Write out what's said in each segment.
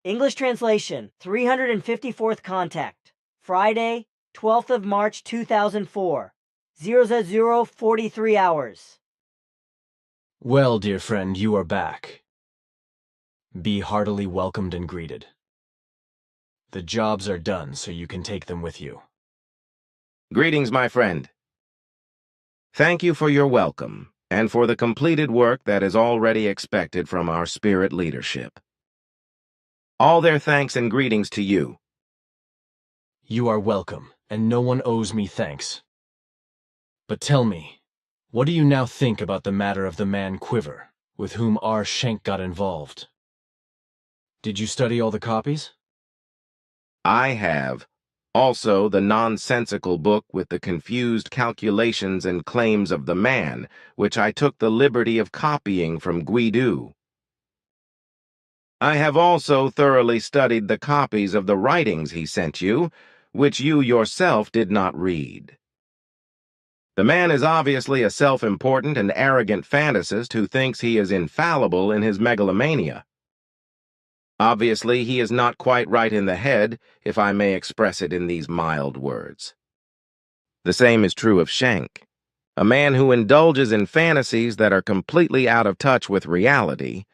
English translation, 354th contact, Friday, 12th of March 2004, 00:43 hours. Well, dear friend, you are back. Be heartily welcomed and greeted. The jobs are done, so you can take them with you. Greetings, my friend. Thank you for your welcome, and for the completed work that is already expected from our spirit leadership. All their thanks and greetings to you. You are welcome, and no one owes me thanks. But tell me, what do you now think about the matter of the man Quiver, with whom R. Schenk got involved? Did you study all the copies? I have. Also, the nonsensical book with the confused calculations and claims of the man, which I took the liberty of copying from Guido. I have also thoroughly studied the copies of the writings he sent you, which you yourself did not read. The man is obviously a self-important and arrogant fantasist who thinks he is infallible in his megalomania. Obviously, he is not quite right in the head, if I may express it in these mild words. The same is true of Schenk, a man who indulges in fantasies that are completely out of touch with reality,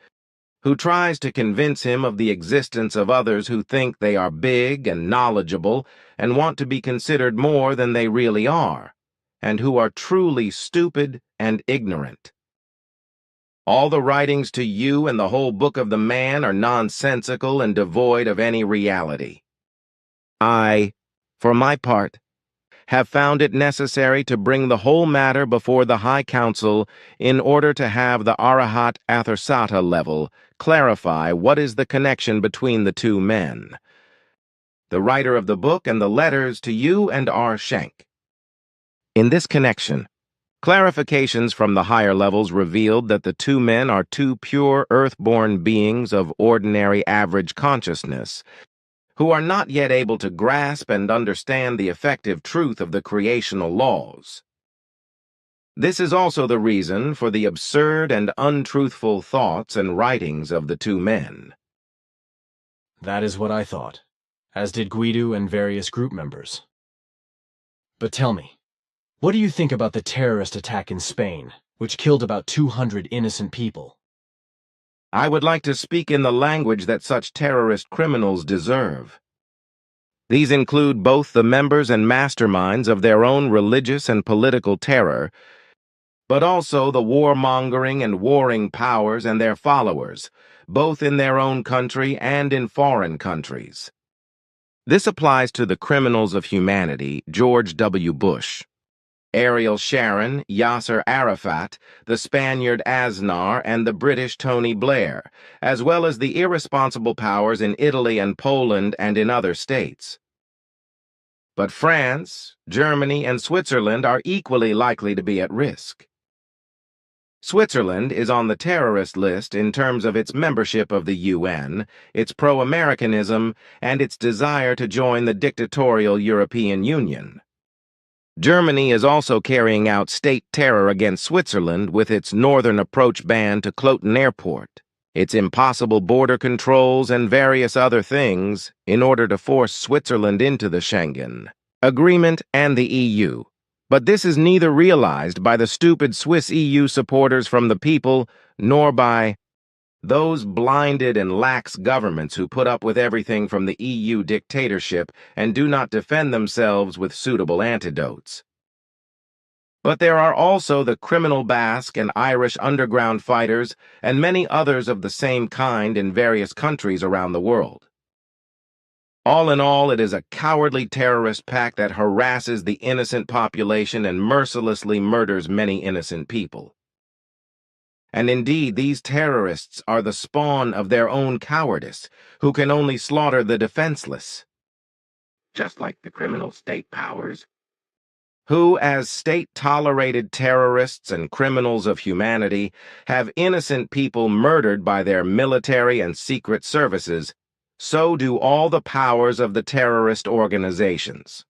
who tries to convince him of the existence of others who think they are big and knowledgeable and want to be considered more than they really are, and who are truly stupid and ignorant. All the writings to you and the whole book of the man are nonsensical and devoid of any reality. I, for my part, have found it necessary to bring the whole matter before the High Council in order to have the Arahat Athersata level clarify what is the connection between the two men, the writer of the book and the letters to you and R. Schenk. In this connection, clarifications from the higher levels revealed that the two men are two pure earth-born beings of ordinary average consciousness, who are not yet able to grasp and understand the effective truth of the creational laws. This is also the reason for the absurd and untruthful thoughts and writings of the two men. That is what I thought, as did Guido and various group members. But tell me, what do you think about the terrorist attack in Spain, which killed about 200 innocent people? I would like to speak in the language that such terrorist criminals deserve. These include both the members and masterminds of their own religious and political terror, but also the warmongering and warring powers and their followers, both in their own country and in foreign countries. This applies to the criminals of humanity, George W. Bush, Ariel Sharon, Yasser Arafat, the Spaniard Aznar, and the British Tony Blair, as well as the irresponsible powers in Italy and Poland and in other states. But France, Germany, and Switzerland are equally likely to be at risk. Switzerland is on the terrorist list in terms of its membership of the UN, its pro-Americanism, and its desire to join the dictatorial European Union. Germany is also carrying out state terror against Switzerland with its northern approach ban to Cloten Airport, its impossible border controls, and various other things in order to force Switzerland into the Schengen Agreement and the EU. But this is neither realized by the stupid Swiss EU supporters from the people, nor by those blinded and lax governments who put up with everything from the EU dictatorship and do not defend themselves with suitable antidotes. But there are also the criminal Basque and Irish underground fighters and many others of the same kind in various countries around the world. All in all, it is a cowardly terrorist pack that harasses the innocent population and mercilessly murders many innocent people. And indeed, these terrorists are the spawn of their own cowardice, who can only slaughter the defenseless. Just like the criminal state powers, who, as state-tolerated terrorists and criminals of humanity, have innocent people murdered by their military and secret services, so do all the powers of the terrorist organizations.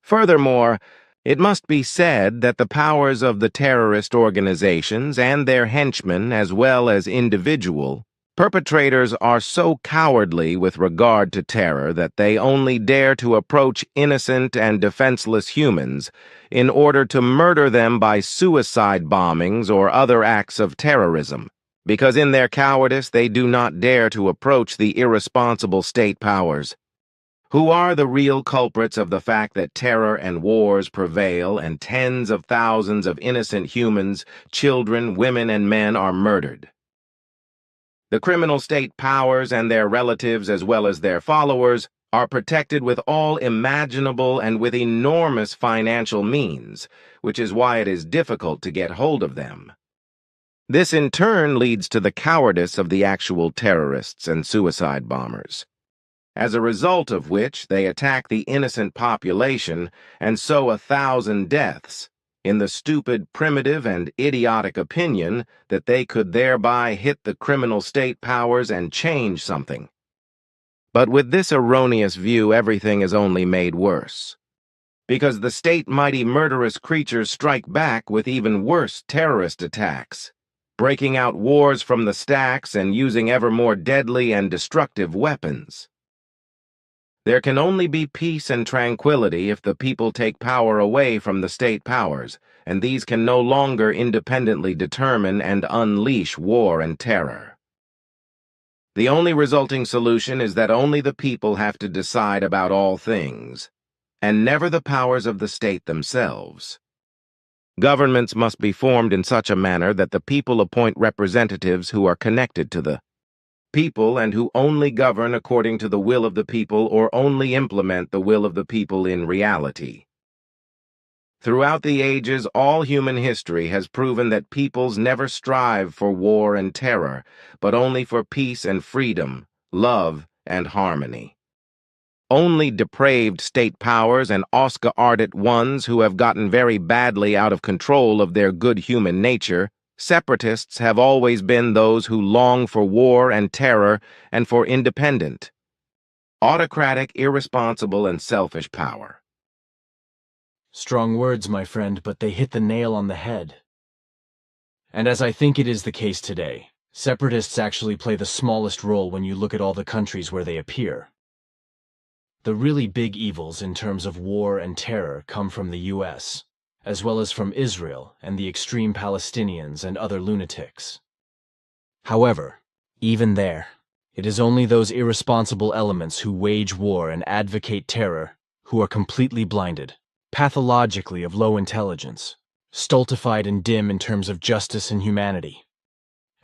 Furthermore, it must be said that the powers of the terrorist organizations and their henchmen, as well as individual, Perpetrators are so cowardly with regard to terror that they only dare to approach innocent and defenseless humans in order to murder them by suicide bombings or other acts of terrorism, because in their cowardice they do not dare to approach the irresponsible state powers. Who are the real culprits of the fact that terror and wars prevail and tens of thousands of innocent humans, children, women, and men are murdered? The criminal state powers and their relatives, as well as their followers, are protected with all imaginable and with enormous financial means, which is why it is difficult to get hold of them. This in turn leads to the cowardice of the actual terrorists and suicide bombers, as a result of which they attack the innocent population and sow 1,000 deaths, in the stupid, primitive, and idiotic opinion that they could thereby hit the criminal state powers and change something. But with this erroneous view, everything is only made worse, because the state-mighty murderous creatures strike back with even worse terrorist attacks, breaking out wars from the stacks and using ever more deadly and destructive weapons. There can only be peace and tranquility if the people take power away from the state powers, and these can no longer independently determine and unleash war and terror. The only resulting solution is that only the people have to decide about all things, and never the powers of the state themselves. Governments must be formed in such a manner that the people appoint representatives who are connected to the people and who only govern according to the will of the people or only implement the will of the people in reality. Throughout the ages, all human history has proven that peoples never strive for war and terror, but only for peace and freedom, love and harmony. Only depraved state powers and Oscar-ardent ones who have gotten very badly out of control of their good human nature, separatists, have always been those who long for war and terror and for independent, autocratic, irresponsible, and selfish power. Strong words, my friend, but they hit the nail on the head. And as I think it is the case today, separatists actually play the smallest role when you look at all the countries where they appear. The really big evils in terms of war and terror come from the US, as well as from Israel and the extreme Palestinians and other lunatics. However, even there, it is only those irresponsible elements who wage war and advocate terror who are completely blinded, pathologically of low intelligence, stultified and dim in terms of justice and humanity,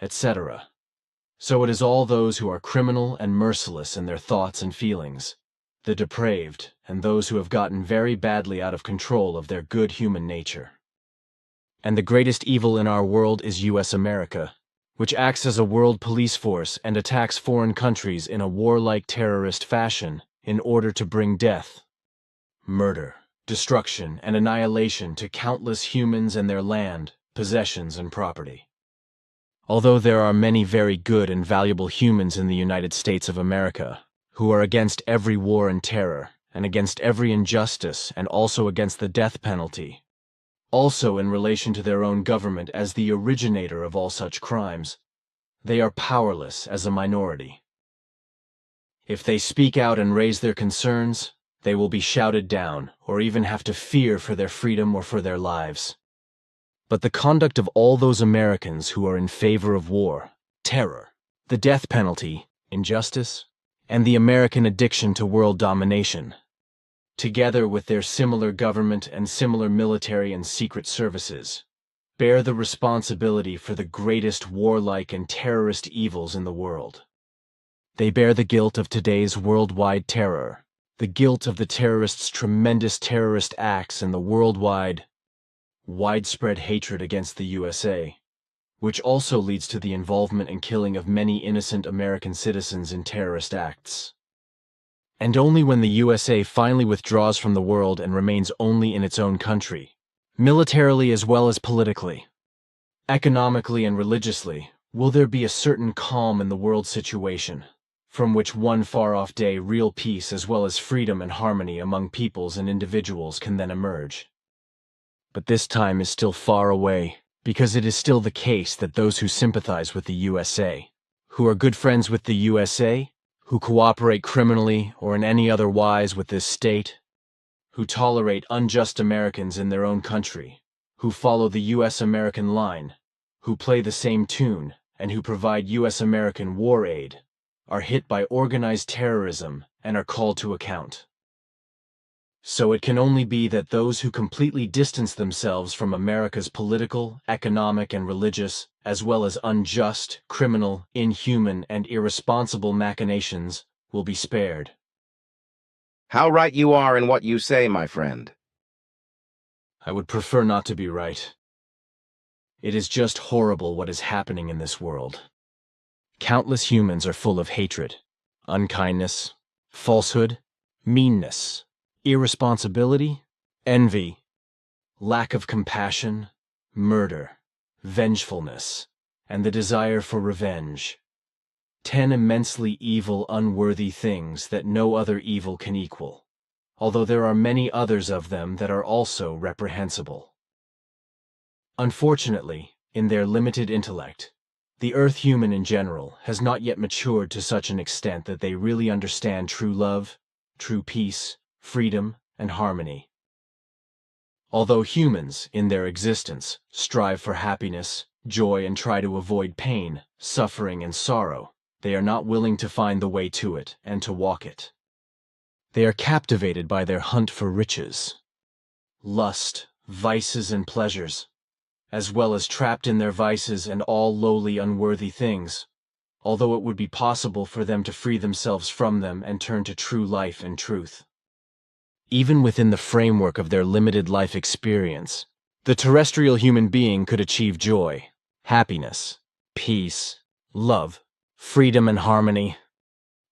etc. So it is all those who are criminal and merciless in their thoughts and feelings, the depraved, and those who have gotten very badly out of control of their good human nature. And the greatest evil in our world is US America, which acts as a world police force and attacks foreign countries in a warlike terrorist fashion in order to bring death, murder, destruction, and annihilation to countless humans and their land, possessions, and property. Although there are many very good and valuable humans in the United States of America, who are against every war and terror, and against every injustice, and also against the death penalty, also in relation to their own government as the originator of all such crimes, they are powerless as a minority. If they speak out and raise their concerns, they will be shouted down, or even have to fear for their freedom or for their lives. But the conduct of all those Americans who are in favor of war, terror, the death penalty, injustice, and the American addiction to world domination, together with their similar government and similar military and secret services, bear the responsibility for the greatest warlike and terrorist evils in the world. They bear the guilt of today's worldwide terror, the guilt of the terrorists' tremendous terrorist acts and the worldwide, widespread hatred against the USA, which also leads to the involvement and killing of many innocent American citizens in terrorist acts. And only when the USA finally withdraws from the world and remains only in its own country, militarily as well as politically, economically and religiously, will there be a certain calm in the world situation, from which one far-off day real peace as well as freedom and harmony among peoples and individuals can then emerge. But this time is still far away, because it is still the case that those who sympathize with the USA, who are good friends with the USA, who cooperate criminally or in any other wise with this state, who tolerate unjust Americans in their own country, who follow the U.S.-American line, who play the same tune, and who provide U.S.-American war aid, are hit by organized terrorism and are called to account. So it can only be that those who completely distance themselves from America's political, economic, and religious, as well as unjust, criminal, inhuman, and irresponsible machinations, will be spared. How right you are in what you say, my friend. I would prefer not to be right. It is just horrible what is happening in this world. Countless humans are full of hatred, unkindness, falsehood, meanness, irresponsibility, envy, lack of compassion, murder, vengefulness, and the desire for revenge. 10 immensely evil, unworthy things that no other evil can equal, although there are many others of them that are also reprehensible. Unfortunately, in their limited intellect, the Earth human in general has not yet matured to such an extent that they really understand true love, true peace, freedom, and harmony. Although humans, in their existence, strive for happiness, joy, and try to avoid pain, suffering, and sorrow, they are not willing to find the way to it and to walk it. They are captivated by their hunt for riches, lust, vices, and pleasures, as well as trapped in their vices and all lowly, unworthy things, although it would be possible for them to free themselves from them and turn to true life and truth. Even within the framework of their limited life experience, the terrestrial human being could achieve joy, happiness, peace, love, freedom, and harmony,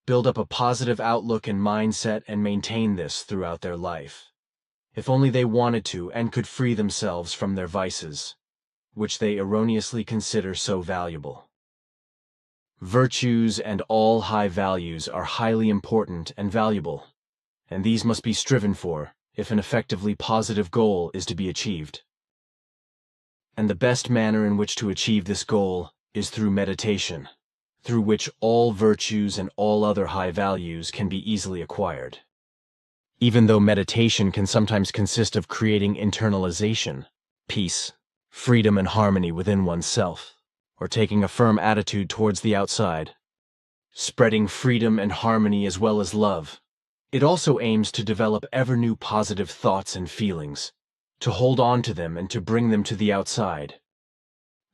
build up a positive outlook and mindset, and maintain this throughout their life, if only they wanted to and could free themselves from their vices, which they erroneously consider so valuable. Virtues and all high values are highly important and valuable, and these must be striven for if an effectively positive goal is to be achieved. And the best manner in which to achieve this goal is through meditation, through which all virtues and all other high values can be easily acquired. Even though meditation can sometimes consist of creating internalization, peace, freedom, and harmony within oneself, or taking a firm attitude towards the outside, spreading freedom and harmony as well as love, it also aims to develop ever new positive thoughts and feelings, to hold on to them and to bring them to the outside.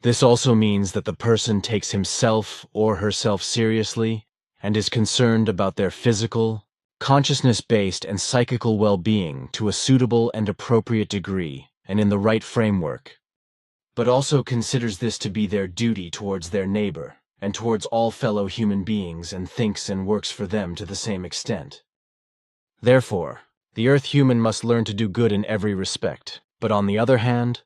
This also means that the person takes himself or herself seriously and is concerned about their physical, consciousness-based, and psychical well-being to a suitable and appropriate degree and in the right framework, but also considers this to be their duty towards their neighbor and towards all fellow human beings and thinks and works for them to the same extent. Therefore, the Earth human must learn to do good in every respect, but on the other hand,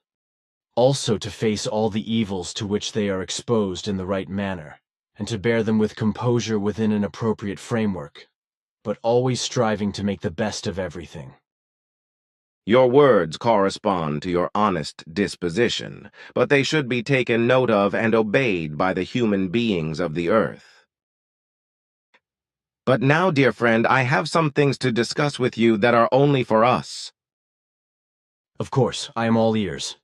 also to face all the evils to which they are exposed in the right manner, and to bear them with composure within an appropriate framework, but always striving to make the best of everything. Your words correspond to your honest disposition, but they should be taken note of and obeyed by the human beings of the earth. But now, dear friend, I have some things to discuss with you that are only for us. Of course, I am all ears.